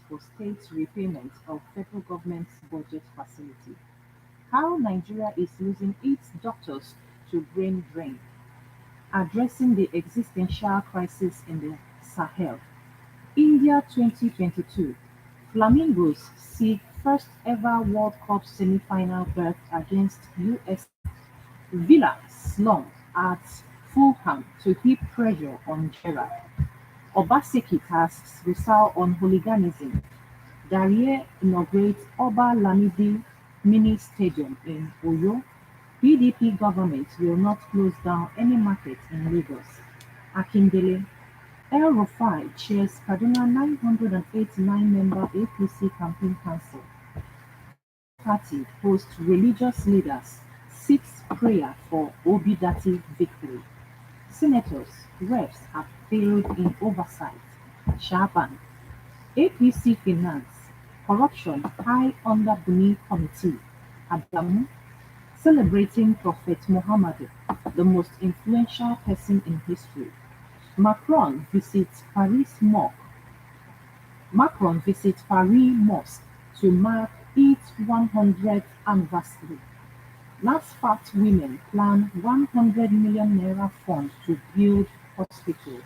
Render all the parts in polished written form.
for state repayment of federal government's budget facility. How Nigeria is losing its doctors to brain drain, addressing the existential crisis in the Sahel. India 2022. Flamingos seek first ever World Cup semi-final berth against USA. Villa slumped at Fulham to heap pressure on Gerrard. Obaseki tasks Rizal on hooliganism. Darriere inaugurates Oba Lamidi Mini Stadium in Oyo. PDP government will not close down any market in Lagos. Akindele. El-Rufai chairs Kaduna 989-member APC campaign council. Party hosts religious leaders, seeks prayer for Obi-Dati victory. Senators, reps have failed in oversight. Shaban. APC Finance, Corruption High Under Buni Committee. Adamu, celebrating Prophet Muhammad, the most influential person in history. Macron visits Paris Mosque. Macron visits Paris Mosque to mark its 100th anniversary. Last Fat Women plan 100 million naira fund to build hospital.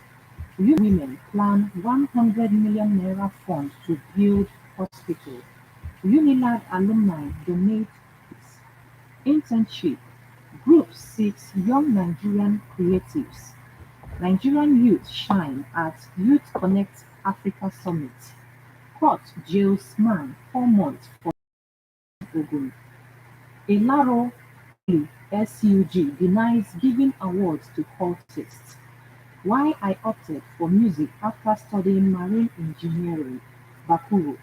Women plan 100 million naira fund to build hospital. Unilad alumni donate internship. Group seeks young Nigerian creatives. Nigerian youth shine at Youth Connect Africa Summit. Court jails man 4 months for Ogun. Ilaro SUG denies giving awards to cultists. Why I opted for music after studying marine engineering. Bakuru.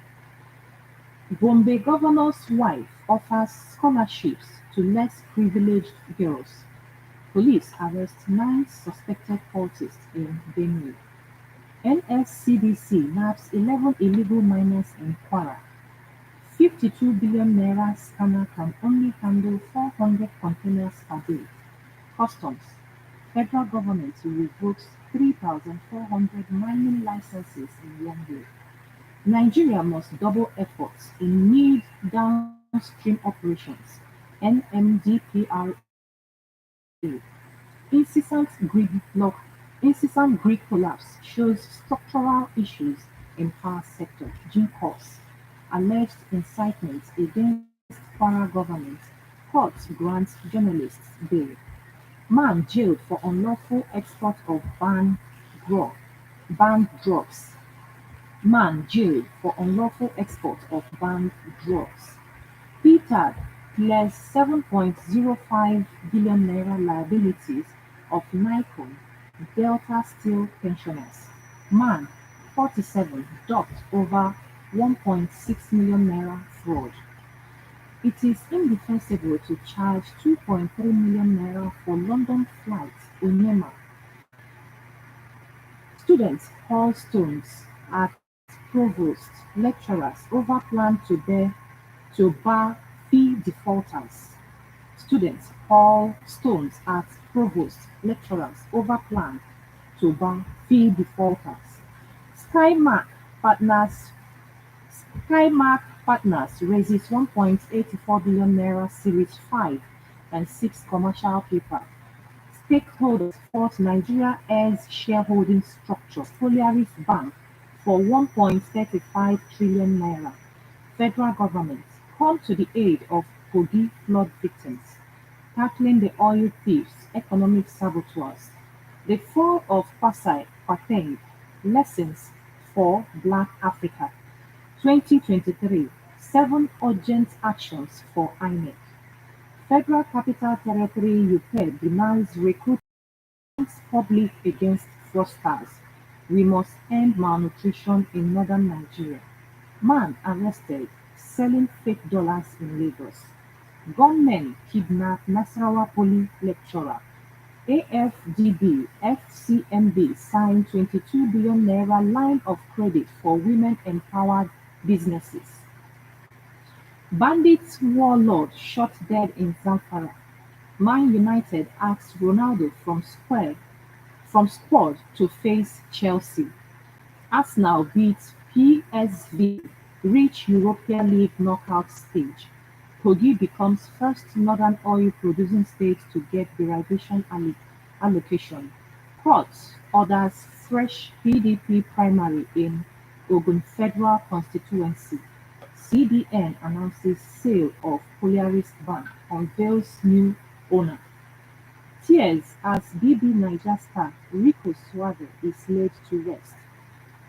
Gombe governor's wife offers scholarships to less privileged girls. Police arrest 9 suspected cultists in Benue. NSCDC nabbed 11 illegal miners in Kwara. 52 billion naira scanner can only handle 400 containers per day. Customs. Federal government revokes 3,400 mining licenses in one day. Nigeria must double efforts in mid-downstream operations. NMDPRA. Incessant Greek bloc incessant Greek collapse shows structural issues in power sector. GCOS. Alleged incitement against Kwara government. Court grants journalists bail. Man jailed for unlawful export of banned drugs. Man jailed for unlawful export of banned drugs. PTAD clears 7.05 billion naira liabilities of Nikon Delta Steel pensioners. Man, 47, docked over 1.6 million naira fraud. It is indefensible to charge 2.3 million naira for London flight Onyema. Students haul stones at provost lecturers over plan to bar fee defaulters. Students haul stones at provost lecturers over plan to bar fee defaulters. Skymark partners Skymark Partners raises 1.84 billion naira Series 5 and 6 commercial paper. Stakeholders fought Nigeria Air's shareholding structure Polaris Bank for 1.35 trillion naira. Federal government come to the aid of Kogi flood victims, tackling the oil thieves, economic saboteurs. The fall of Pateng, lessons for Black Africa. 2023, 7 urgent actions for INEC. Federal Capital Territory UK demands recruitment public against fraudsters. We must end malnutrition in northern Nigeria. Man arrested selling fake dollars in Lagos. Gunmen kidnap Nasarawa Poly lecturer. AFDB FCMB signed 22 billion naira line of credit for women-empowered businesses. Bandit warlord shot dead in Zamfara. Man United asks Ronaldo from squad to face Chelsea. Arsenal beats PSV reach European League knockout stage. Kogi becomes first northern oil-producing state to get derivation allocation. Court orders fresh PDP primary in Ogun Federal Constituency. CBN announces sale of Polaris Bank, unveils new owner. Tears as BB Niger star Rico Suave is laid to rest.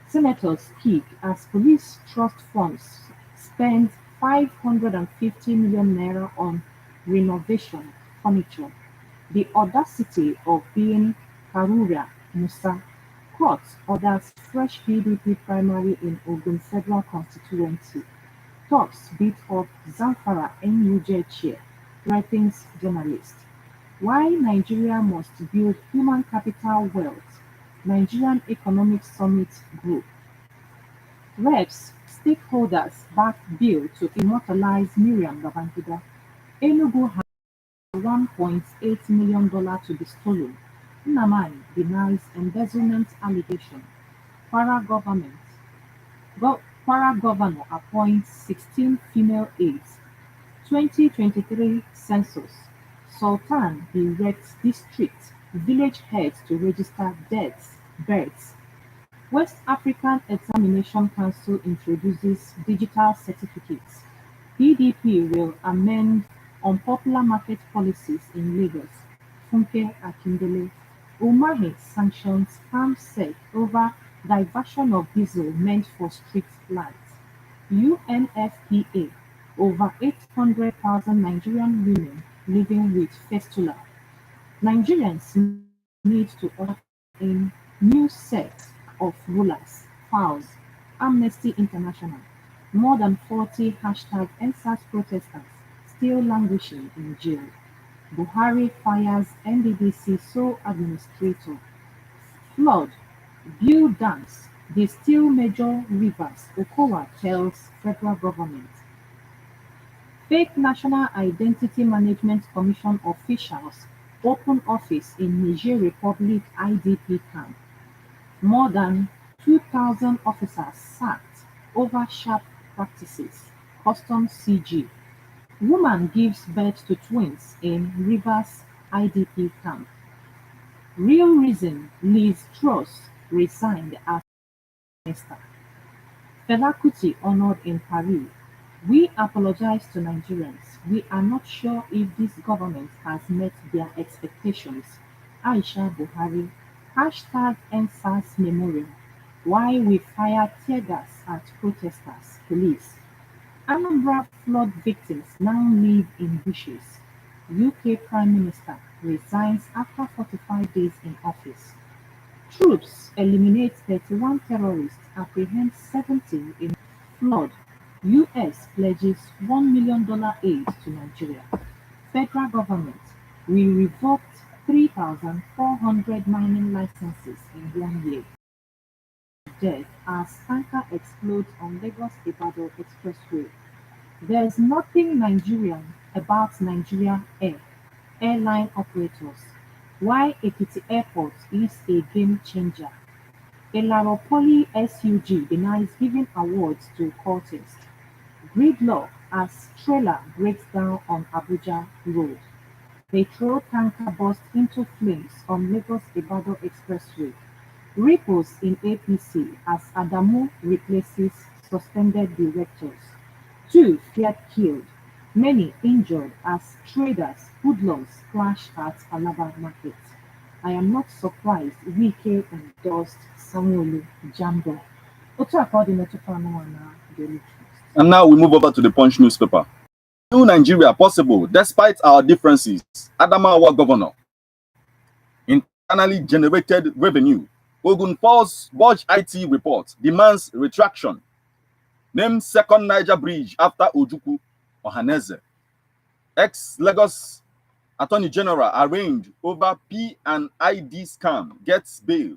Senators speak as police trust funds spend 550 million naira on renovation furniture. The audacity of being Karura Musa. Court orders fresh PDP primary in Ogun Federal Constituency. Talks beat up Zamfara NUJ chair, threatens journalist. Why Nigeria must build human capital wealth. Nigerian Economic Summit Group. Reps, stakeholders back bill to immortalize Miriam Babangida. Enugu has $1.8 million to be stolen. Nnamani denies embezzlement allegation. Kwara governor appoints 16 female aides. 2023 census. Sultan directs district village heads to register births. West African Examination Council introduces digital certificates. PDP will amend unpopular market policies in Lagos. Funke Akindele. Umahi sanctions farm over diversion of diesel meant for street lights. UNFPA. Over 800,000 Nigerian women living with fistula. Nigerians need to usher in new set of rulers, fouls. Amnesty International. More than 40 #endsars protesters still languishing in jail. Buhari fires NDDC sole administrator. Flood, Bill dams, the still major rivers, Okowa tells federal government. Fake National Identity Management Commission officials open office in Niger Republic IDP camp. More than 2,000 officers sacked over sharp practices. Customs CG. Woman gives birth to twins in Rivers IDP camp. Real reason Liz Truss resigned as minister. Fela Kuti honored in Paris. We apologize to Nigerians. We are not sure if this government has met their expectations. Aisha Buhari. #endsarmemorial. Why we fire tear gas at protesters. Police. Anambra flood victims now live in bushes. UK Prime Minister resigns after 45 days in office. Troops eliminate 31 terrorists, apprehend 70 in flood. US pledges $1 million aid to Nigeria. Federal government, we revoked 3,400 mining licenses in 1 year. Death as tanker explodes on Lagos-Ibadan Expressway. There's nothing Nigerian about Nigeria airline operators. Why Ekiti Airport is a game changer. Ilaropoli SUG denies giving awards to cultists. Gridlock as trailer breaks down on Abuja Road. Petrol tanker burst into flames on Lagos-Ibadan Expressway. Ripples in APC as Adamu replaces suspended directors. 2 feared killed, many injured as traders hoodlums clash at Alaba Market. I am not surprised Wike endorsed Sanwo-Olu Jambo. Otu according to Panoana Daily Trust. And now we move over to the Punch newspaper. New Nigeria possible despite our differences. Adamawa governor. Internally generated revenue. Ogun Falls Budge IT report demands retraction. Name second Niger bridge after Ojukwu Ohaneze. Ex-Lagos Attorney General arraigned over P&ID scam gets bail.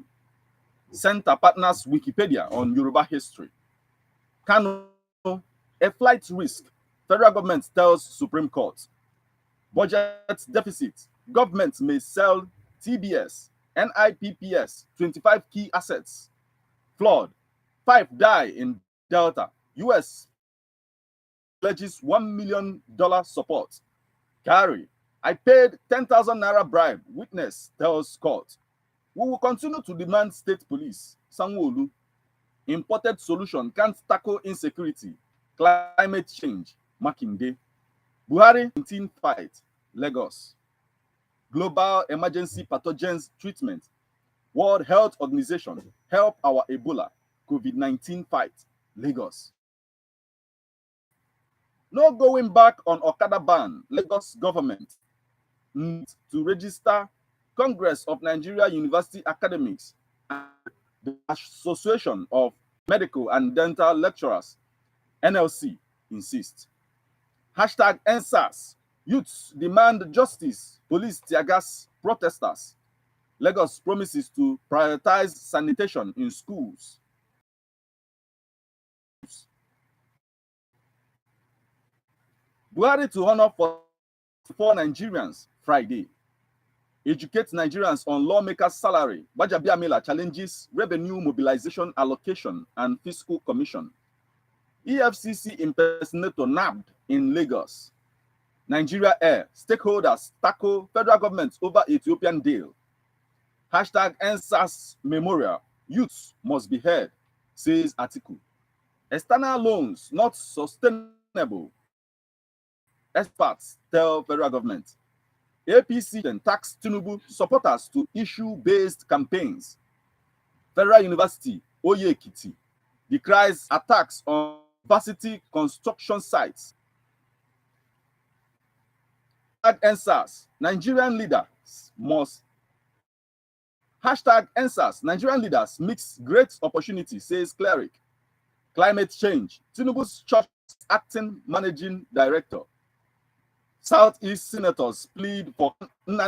Center partners Wikipedia on Yoruba history. Kano, a flight risk. Federal government tells Supreme Court. Budget deficit. Government may sell TBS, NIPPS, 25 key assets. Flood. 5 die in Delta. US pledges $1 million support. Carry. I paid 10,000 naira bribe. Witness tells court. We will continue to demand state police. Sanwo-Olu. Imported solution can't tackle insecurity. Climate change. Makinde. Buhari 19 fight. Lagos. Global emergency pathogens treatment. World Health Organization. Help our Ebola. COVID-19 fight. Lagos. No going back on Okada ban. Lagos government needs to register Congress of Nigeria University Academics and the Association of Medical and Dental Lecturers, NLC, insist. Hashtag EndSARS. Youths demand justice. Police tear gas protesters. Lagos promises to prioritize sanitation in schools. Buhari to honor 44 Nigerians Friday. Educate Nigerians on lawmakers' salary. Gbajabiamila challenges revenue mobilization allocation and fiscal commission. EFCC impersonator nabbed in Lagos. Nigeria Air stakeholders tackle federal government over Ethiopian deal. Hashtag endsarsmemorial. Youths must be heard, says article. External loans not sustainable. Experts tell federal government. APC then tax Tinubu supporters to issue-based campaigns. Federal University, Oyekiti, decries attacks on university construction sites. EndSARS, Nigerian leaders must. Hashtag EndSARS, Nigerian leaders mix great opportunity, says cleric. Climate change, Tinubu's church acting managing director. Southeast senators plead for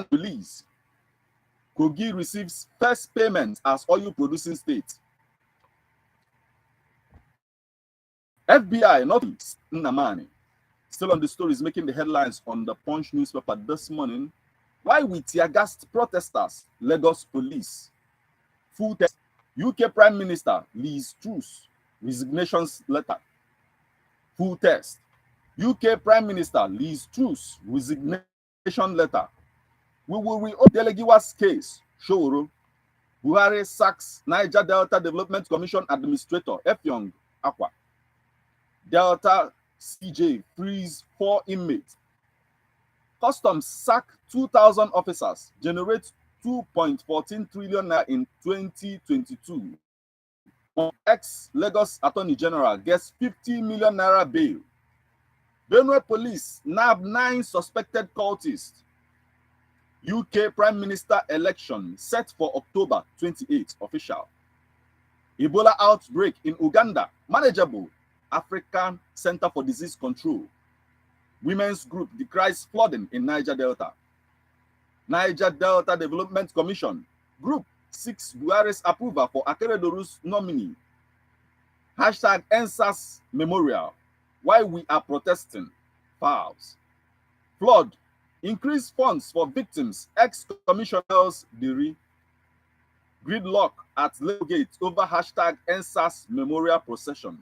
release. Kogi receives first payment as oil-producing state. FBI not Nnamani. Still on the stories making the headlines on the Punch newspaper this morning. Why we tear-gassed protesters? Lagos police. Full test. UK Prime Minister Liz Truss resignations letter. Full test. UK Prime Minister Liz Truss resignation letter. We will reopen Delegiwa's case. Showro. Buhari sacks Niger Delta Development Commission Administrator Effiong Akwa. Delta CJ frees 4 inmates. Customs sack 2,000 officers. Generate 2.14 trillion naira in 2022. Ex-Lagos Attorney General gets 50 million naira bail. Benue police nab 9 suspected cultists. UK Prime Minister election set for October 28 official. Ebola outbreak in Uganda manageable. African Center for Disease Control. Women's group decries flooding in Niger Delta. Niger Delta Development Commission group seeks Buhari's approval for Akeredoru's nominee. Hashtag endsarsmemorial. Why we are protesting. Files. Flood. Increase funds for victims. Ex-commissioners Diri. Gridlock at Lagos Gate over hashtag EndSARS memorial procession.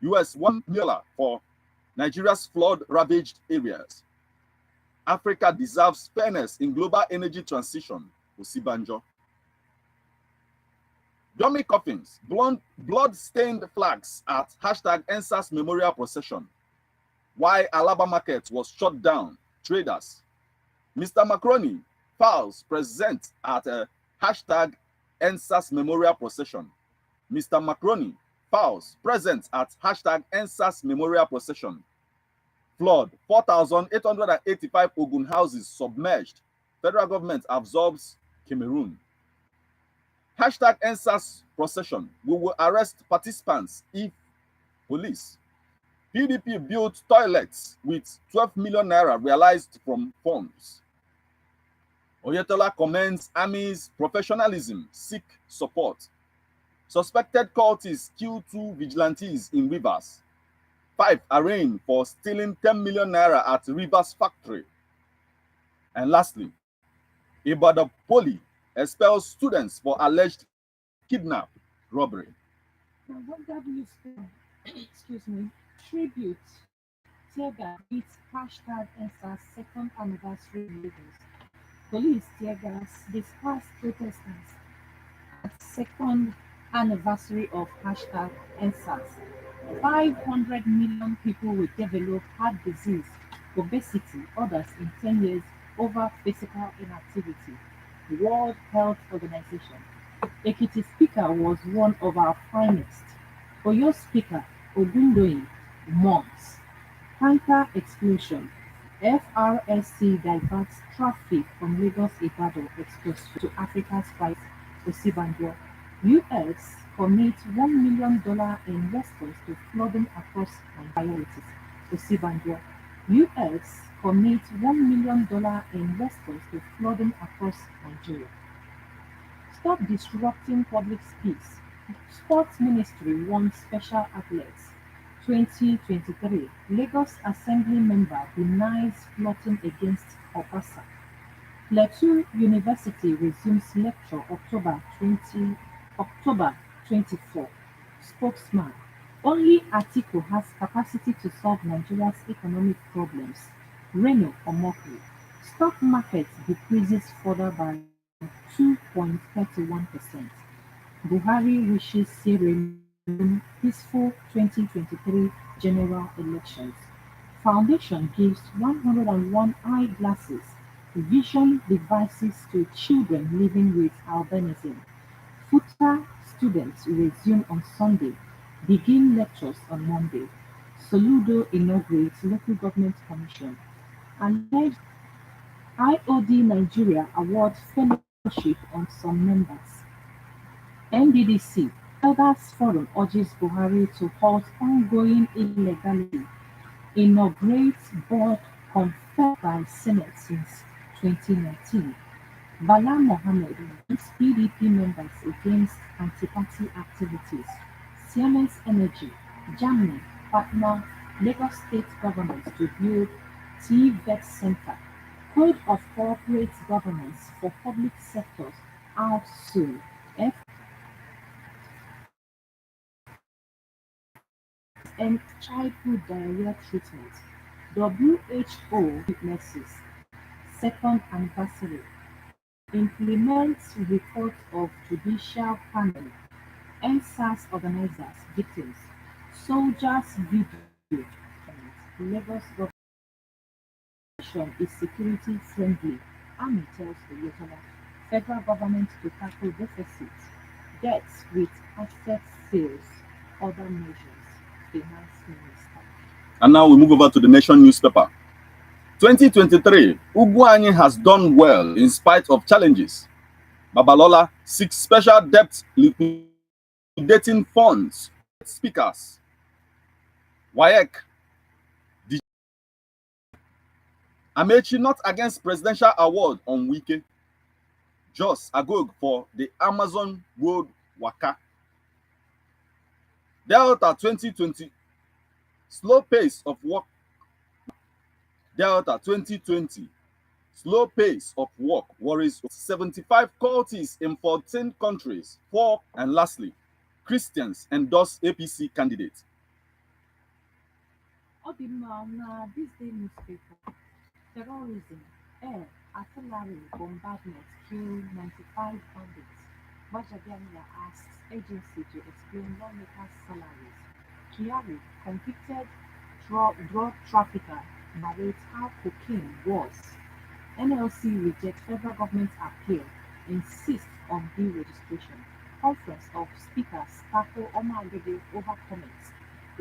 US $1 million for Nigeria's flood-ravaged areas. Africa deserves fairness in global energy transition. Osibanjo. Dummy coffins, blood-stained flags at hashtag EndSARS memorial procession. Why Alaba market was shut down. Traders. Mr. Macroni files present at a hashtag EndSARS memorial procession. Mr. Macroni files present at hashtag EndSARS memorial procession. Flood. 4,885 Ogun houses submerged. Federal government absorbs Cameroon. Hashtag EndSARS procession. We will arrest participants if police. PDP built toilets with 12 million naira realized from funds. Oyetola commends Army's professionalism, seek support. Suspected cultists kill 2 vigilantes in Rivers. 5 arraigned for stealing 10 million naira at Rivers factory. And lastly, Ibadan Poly expels students for alleged kidnap, robbery. Now, what that newspaper, excuse me, tribute, tear gas meets hashtag EndSARS second anniversary in Lagos. Police tear gas dispersed protesters at second anniversary of hashtag EndSARS. 500 million people will develop heart disease, obesity, others in 10 years over physical inactivity. World Health Organization. Ekiti Speaker was one of our finest. Oyo Speaker Ogundoyin months. Tanker explosion. FRSC diverts traffic from Lagos Ibadan Expressway to Africa's Spice Osibanjo. US commits $1 million in response to flooding across Nigeria. Osibanjo. US commits $1 million in response to flooding across Nigeria. Stop disrupting public space. Sports Ministry won Special Athletes 2023. Lagos Assembly member denies plotting against Obasa. Plateau University resumes lecture October 24. Spokesman. Only Atiku has capacity to solve Nigeria's economic problems. Reno Omokri. Stock market decreases further by 2.31%. Buhari wishes Sierra Leone peaceful 2023 general elections. Foundation gives 101 eyeglasses, vision devices to children living with albinism. FUTA students resume on Sunday, begin lectures on Monday. Soludo inaugurates local government commission. Alleged IOD Nigeria awards fellowship on some members. NDDC Elders Forum urges Buhari to halt ongoing illegality, inaugurates board confirmed by Senate since 2019. Bala Mohammed warns PDP members against anti-party activities. Siemens Energy, Germany partner Lagos State government to build TVET Center. Code of Corporate Governance for Public Sectors out soon. And childhood diarrhea treatment. WHO witnesses second anniversary. Implements report of judicial panel. endsars organizers victims. Soldiers video. Lagos government is security friendly. Army tells Oyetola. Federal government to tackle deficits. Debts with asset sales. Other measures. Finance Minister. And now we move over to the Nation newspaper. 2023, Ugwuanyi has done well in spite of challenges. Babalola seeks special debt liquidating funds. Speakers. WAEC. Amechi not against presidential award on Wike. Jos Agog for the Amazon Road Waka. Delta 2020 slow pace of work. Delta 2020 slow pace of work worries 75 cultists in 14 countries. And lastly, Christians endorse APC candidate. Odimma na this day newspaper. Terrorism, air, artillery bombardment kill 95 bandits. Bajabiamila asks agency to explain lawmakers' salaries. Kyari, convicted drug trafficker, narrates how cocaine was. NLC rejects federal government appeal, insists on deregistration. Conference of speakers tackle Omagede over comments.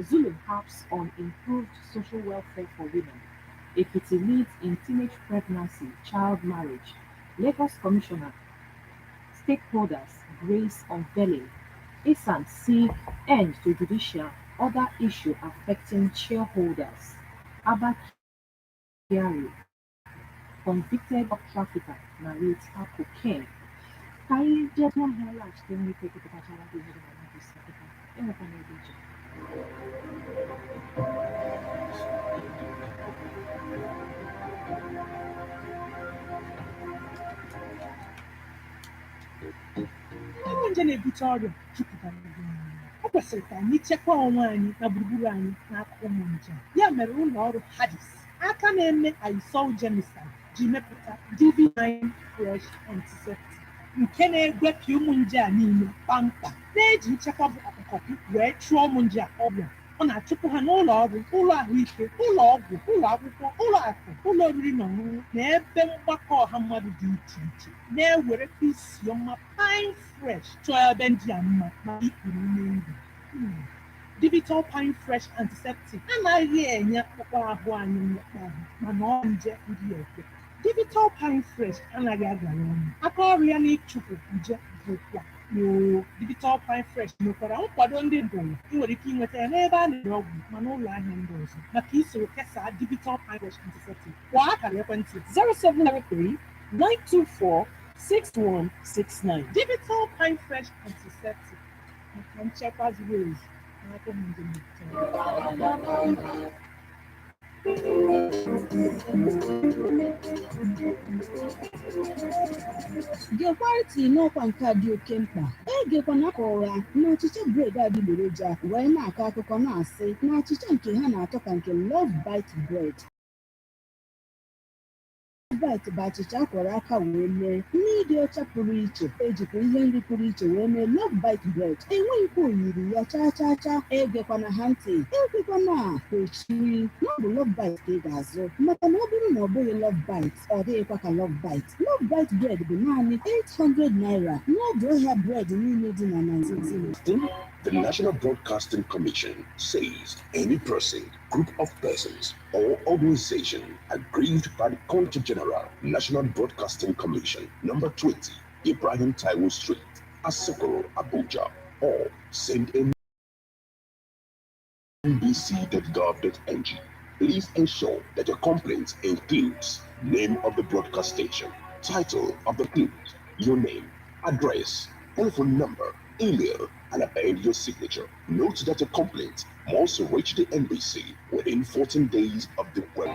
Zulu harps on improved social welfare for women. Ekiti leads in teenage pregnancy, child marriage. Lagos Commissioner, stakeholders grace unveiling. ASAN see end to judicial other issue affecting shareholders. Abba Kyari, convicted of trafficker, narrates how cocaine. Kai jẹ́ hela cikin wike kuka ta shara da yadda na bisa ita. Ina kan yi bijin. nje na-ebute ọrịa jupụtara ebe niile. O kwesịrị ka anyị chekwaa onwe anyị na gburugburu anyị n'aka ụmụ nje. Ya mere ụlọ ọrụ Hadis aka na-eme aerosol germicide ji mepụta DV9 Fresh Antiseptic nke na-egwepụ ụmụ nje a niile kpamkpam, na-eji nchekwa bụ ọkpọkọpị wee chụọ ụmụ nje a ọrịa. Ọ na-achụpụ ha n'ụlọ ọrụ, ụlọ ahụike, ụlọ ọgwụ, ụlọ akwụkwọ, ụlọ akụ, ụlọ oriri na ọṅụṅụ na ebe mgbakọ ọha mmadụ dị iche iche, na-ewere isi ọma Pine Fresh chọọ ebe ndị a mma ma ikpuru ume ndụ. Digital Pine Fresh Antiseptic anaghị enye akpụkpọ ahụ anyị mmekpa ahụ mana ọ nje ndị ekwe. Digital Pine Fresh anaghị agara ọnụ. Aka ọrụ ya n'ịchụpụ nje bụkwa Digital Pine Fresh nwekwara nkwado ndị ndọrọ. Ị nwere ike ịnweta ya n'ebe a na-ere ọgwụ ma n'ụlọ ahịa ndị ọzọ. Maka isoro kesaa Digital Pine Fresh Antiseptic, kpọọ akara ekwentị 0703 924 6169. Digital Pine Fresh Antiseptic maka nchekwa zuru ezu n'aka ụmụ nje na-ebute. Geokwarịtị n'ọkwa nke a dị oke mkpa. Egekwana ka ụgha na achịcha bred adịgboroja wee na-akọ akụkọ na-asị na achịcha nke ha na-atọ ka nke Love Bite bread. Bite bụ achịcha akwọrọ aka wee mee, n'ịdị ọcha pụrụ iche, ejikwa ihe nri pụrụ iche wee mee Love Bite bread. Enweghịkwa oyiri ya chaa. Egekwana ha ntị, ekwekwana kwechiri na ọ bụ Love Bite ka ị ga-azụ, maka na ọ bụrụ na ọ bụghị Love Bite, ọ dịghịkwa ka Love Bite. Love Bite bread bụ naanị 800 naira n'ọdụ ahịa bread niile dị na Nigeria. The National Broadcasting Commission says any person, group of persons, or organization aggrieved by the Consul General, National Broadcasting Commission, number 20, Ibrahim Taiwo Street, Asokoro, Abuja, or send a nbc.gov.ng. Please ensure that your complaint includes name of the broadcast station, title of the news, your name, address, telephone number, email, and append your signature. Note that a complaint must reach the NBC within 14 days of the web.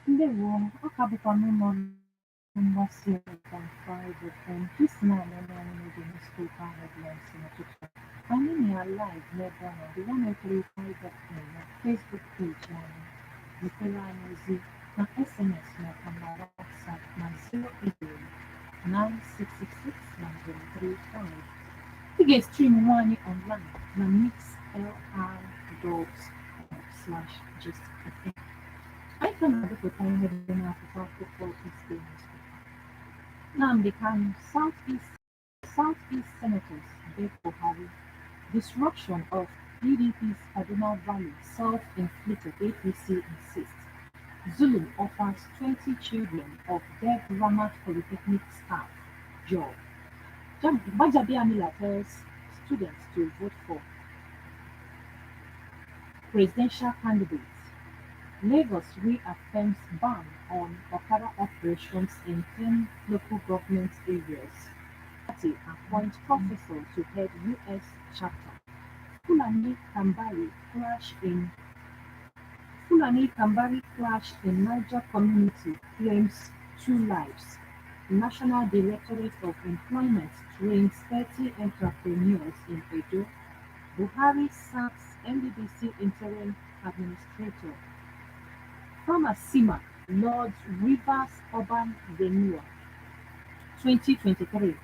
Ndewo, ọ ka bụkwa n'ụlọ mgbasa ozi FM isi na-anọ n'oge newspaper headlines n'ụtụtụ. Anyị na live n'ebe ahụ dị 103.9 na Facebook page anyị. Zitere anyị ozi na SMS nakwa na WhatsApp na 080-9666-935. Ị ga-estream anyị online na mixlr.com/gistfm. Anyị ka na-adọpụta ihe dị n'akwụkwọ akụkọ isi Nnamdi Kanu, Southeast Senators beg Buhari, disruption of PDP's Kaduna Valley, self-inflicted, APC insists. Zulum offers 20 children of dead Ramat Polytechnic staff job. Bajabiamila tells students to vote for presidential candidates. Lagos reaffirms ban on Okada operations in 10 local government areas. Party appoints professor to head US chapter. Fulani Kambari crash in Niger community claims 2 lives. National Directorate of Employment trains 30 entrepreneurs in Edo. Buhari sacks NDDC interim administrator. Farmer Sima Lord's Rivers Urban Renewal 2023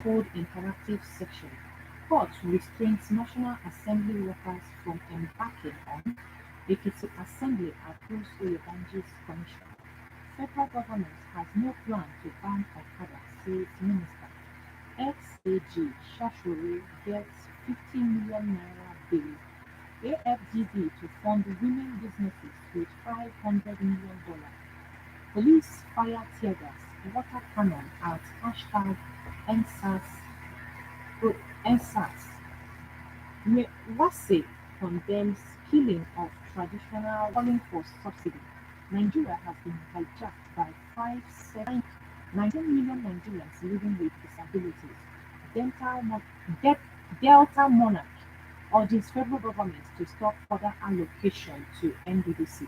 hold interactive section. Court restrains National Assembly workers from embarking on Ekiti Assembly approves Oyebanji's commission. Federal government has no plan to ban Okada, says Minister. XAG Shashore gets 50 million naira bill. AFGB to fund women businesses with $500 million. Police fire tear gas, water cannon at #endsars. Wase condemns killing of traditional calling for subsidy. Nigeria has been hijacked by 19 million Nigerians living with disabilities. Delta Monarch urges federal government to stop further allocation to NDDC.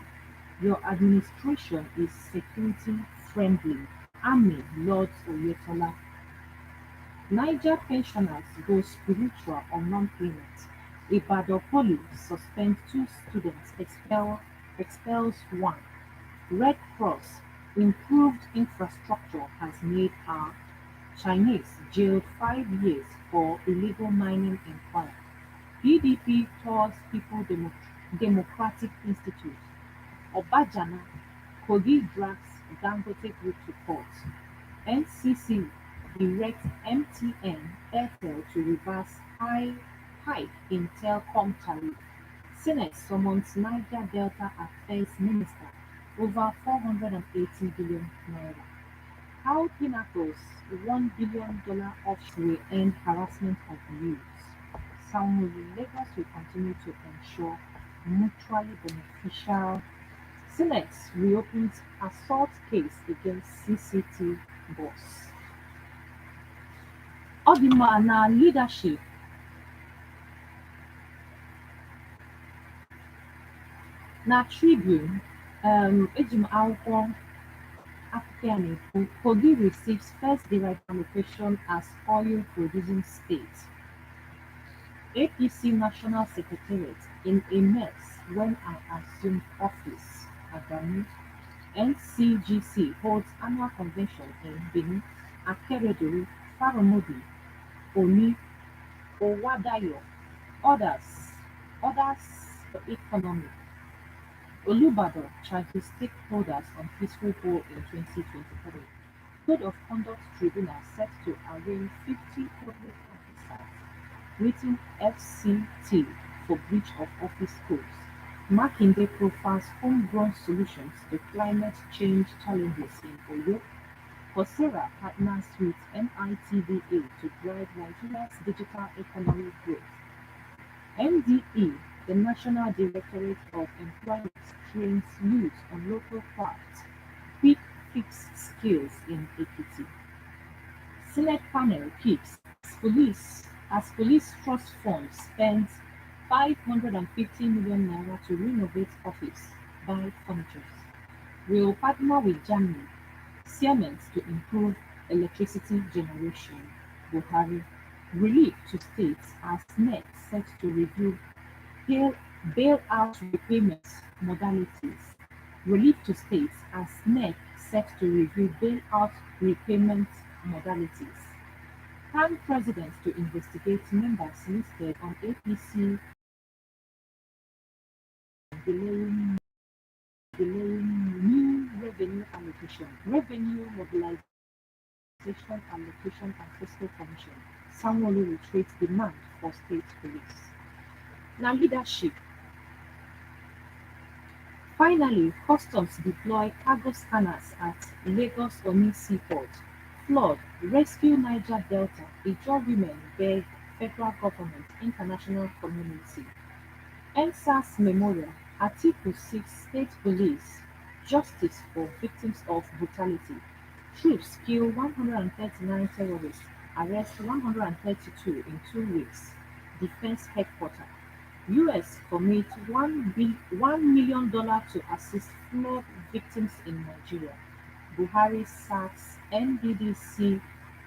Your administration is security friendly. Army Lords Oyetola. Niger pensioners go spiritual on non-payment. Ibadan Poly suspends two students, expels one. Red Cross, improved infrastructure has made our Chinese jailed 5 years for illegal mining inquiry. PDP tours Democratic Institute. Obajana, Kogi drags Dangote Group to court. NCC directs MTN Airtel to reverse hike in telecom tariff. Senate summons Niger Delta Affairs Minister over 480 billion naira. How Pinnacle's $1 billion offshore will end harassment of youths. Sanwo-Olu, Lagos will continue to ensure mutually beneficial. Senate reopens assault case against CCT boss. Odima na leadership. Na Tribune, eji m akwụkwọ akụkọ a na-ekwu, Kogi receives first derived allocation as oil producing state. APC National Secretariat in a mess when I assumed office. Adamu. NCGC holds annual convention in Benin, Akeredolu, Faramodi, Oni, Owadayo, others for economy. Olubadan charges stakeholders on peaceful war in 2023. Code of Conduct Tribunal set to arraign 50 public officers, written FCT for breach of office codes. Makinde profiles homegrown solutions to climate change challenges in Oyo. Coursera partners with NITDA to drive Nigeria's digital economic growth. NDE, the National Directorate of Employment, trains youth on local crafts, quick fix skills in Ekiti. Senate panel keeps as police trust fund spends 550 million naira to renovate office, buy furniture. Will partner with Germany, Siemens to improve electricity generation. Buhari, relief to states as NEC set to review bailout repayment modalities. Relief to states as NEC set to review bailout repayment modalities. Pan president to investigate members listed on APC delaying new revenue allocation. Revenue mobilization allocation and fiscal commission. Sanwo-Olu reiterates demand for state police. Now leadership. Finally, customs deploy cargo scanners at Lagos Oni Seaport. Flood, rescue Niger Delta. Ijaw women beg federal government, international community. Endsars Atiku seeks state police justice for victims of brutality. Troops kill 139 terrorists, arrest 132 in 2 weeks. Defense headquarters. US commits $1 million to assist flood victims in Nigeria. Buhari sacks NDDC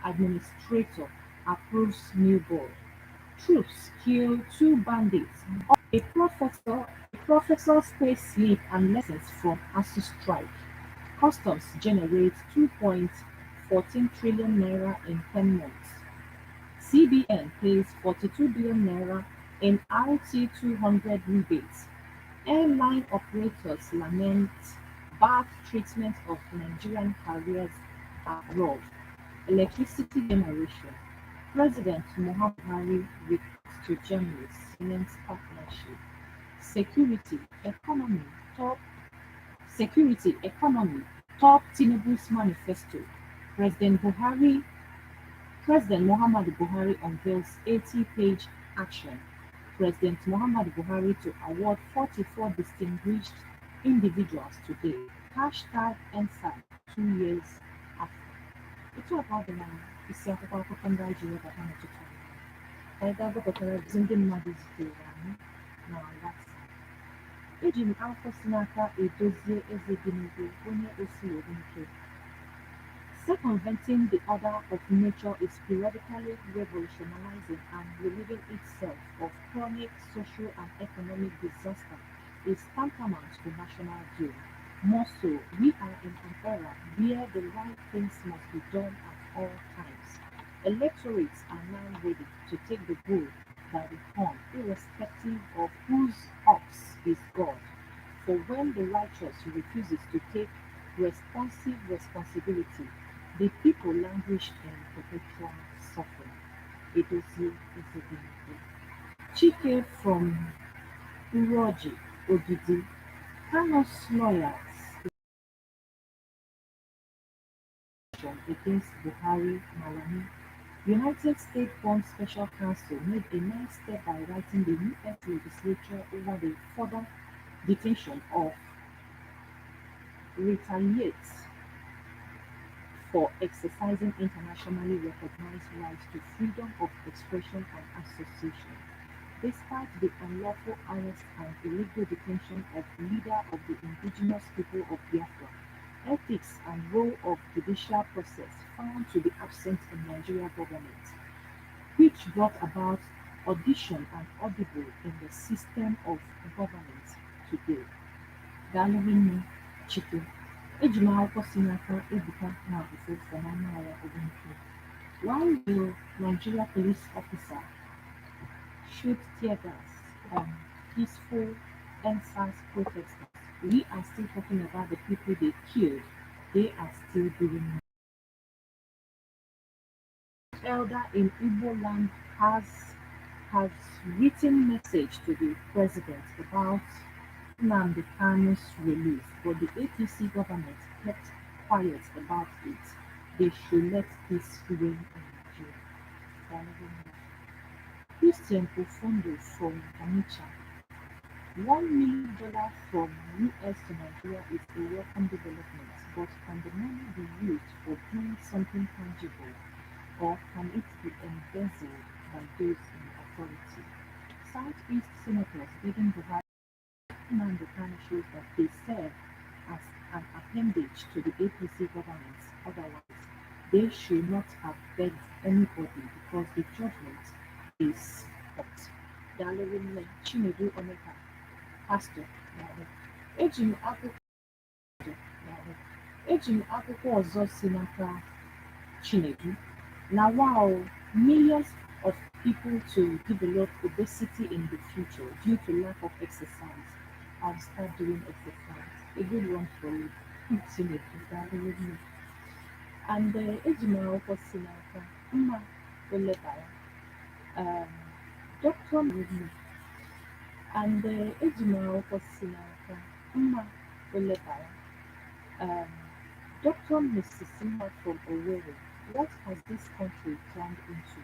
administrator, approves new board. Troops kill 2 bandits. A professor stays sleep and lessons from ASU strike. Customs generates 2.14 trillion naira in 10 months. CBN pays 42 billion naira in RT200 rebates. Airline operators lament bad treatment of Nigerian carriers abroad. Electricity generation. President Muhammadu Buhari reports to Germany cements partnership. Security, economy, top Tinubu's manifesto. President Muhammadu Buhari unveils 80-page action. President Muhammadu Buhari to award 44 distinguished individuals today. #EndSARS 2 years after. It's all about the man. isi akwụkwọ akụkọ ndị anyị ji webata n'ụtụtụ a. Ka anyị gaa gụpụtara ozi ndị mmadụ zitere anyị na WhatsApp. Eji m akwụkwọ si n'aka Edozie Ezedimigwe, onye Osilogwu nke circumventing the order of nature is periodically revolutionizing and relieving itself of chronic social and economic disaster is tantamount to national doom. More so, we are in an era where the right things must be done at all times. Electorates are now ready to take the bull by the horn, irrespective of whose ox is God. For when the righteous refuses to take responsive responsibility, the people languish in perpetual suffering. Edozie Ezedimigwe. Chike from Uroji, Ogidi. Carlos lawyers against Buhari Malami. United States Bond Special Counsel made a nice step by writing the U.S. legislature over the further detention of retaliates for exercising internationally recognized rights to freedom of expression and association, despite the unlawful arrest and illegal detention of leader of the indigenous people of Biafra. Ethics and role of judicial process found to be absent in Nigeria government, which brought about audition and audible in the system of government today. Daalụ Chike. Eji m akwụkwọ si n'aka Ebuka Nwabufor from Amaara Ogunke. Why will Nigeria police officer shoot tear gas on peaceful endsarz protesters? We are still talking about the people they killed. They are still doing it. Elder in Igbo land has written message to the president about Nnamdi Kanu's release, but the APC government kept quiet about it. They should let this reign in Nigeria. Christian Profundo from Onitsha. $1 million from US to Nigeria is a welcome development, but can the money be used for doing something tangible, or can it be embezzled by those in authority? Southeast senators begging Buhari Nnamdi Kanu shows that they serve as an appendage to the APC government. Otherwise, they should not have begged anybody because the judgment is hot. Daalụ Chinedu Omeka, Pastor. Eji m akwụkwọ ọzọ si n'aka Chinedu. Now, wow, millions of people to develop obesity in the future due to lack of exercise. I'll start doing exercise. A good one for you. Chinedu. And Ejima Okosinaka, Mma Olebara, Dr. Mudmi, and Ejima Okosinaka, Mma Olebara, Dr. Mrs. Simba from Owerri. What has this country turned into?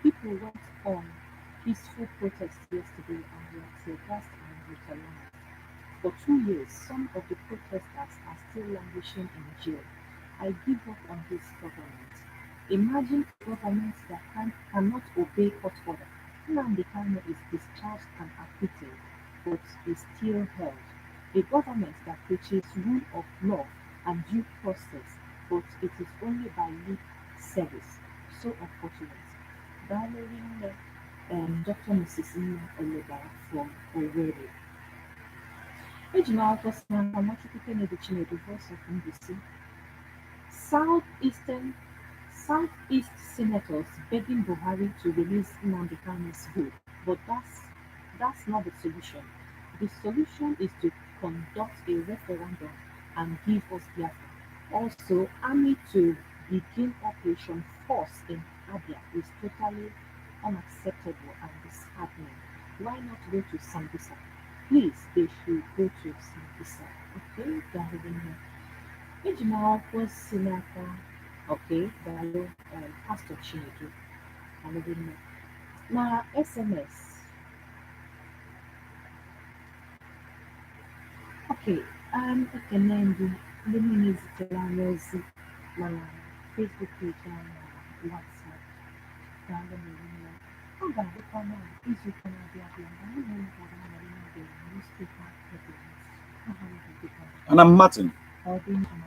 People went on peaceful protests yesterday and were tear-gassed and brutalized. For 2 years, some of the protesters are still languishing in jail. I give up on this government. Imagine a government that cannot obey court order. Nnamdi Kanu is discharged and acquitted, but is still held. A government that preaches rule of law and due process, but it is only by lip service. So unfortunate. Valuing Dr. Mrs. Nna Olebara from Owerri. Ejima Okosinaka, Nwachukwu Kennedy Chinedu, Voice of NBC. Southeast senators begging Buhari to release Nnamdi Kanu's bail, but that's not the solution. The solution is to conduct a referendum and give us Biafra. Also, army to begin Operation Force in Abia is totally unacceptable and disheartening. Why not go to Sambisa? Please, they should go to Sambisa. Okay, Darling. Ejima Okosinaka, okay, Dalo, Pastor Chinedu, Hallelujah. Na SMS. Okay, ekene ndị niile zitere anyị ozi na Facebook page anyị. WhatsApp. Daalụ Merino. Ọ ga-adịkwa na izuụka na-abịa abịa mgbe anyị na-ewetara unu newspaper headlines. Aha m bụ Dịka. And I'm Martin. Ọ dị njọ.